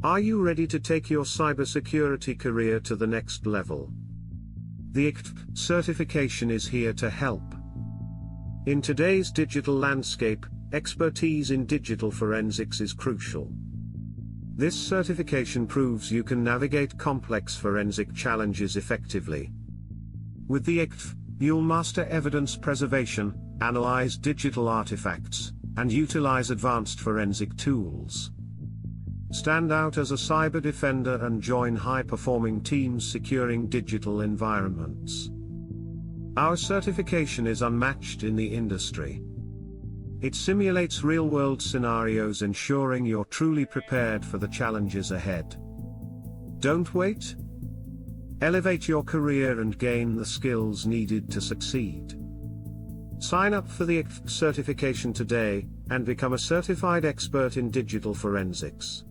Are you ready to take your cybersecurity career to the next level? The ICDFP certification is here to help. In today's digital landscape, expertise in digital forensics is crucial. This certification proves you can navigate complex forensic challenges effectively. With the ICDFP, you'll master evidence preservation, analyze digital artifacts, and utilize advanced forensic tools. Stand out as a cyber defender and join high-performing teams securing digital environments. Our certification is unmatched in the industry. It simulates real-world scenarios, ensuring you're truly prepared for the challenges ahead. Don't wait. Elevate your career and gain the skills needed to succeed. Sign up for the ICDFP certification today, and become a certified expert in digital forensics.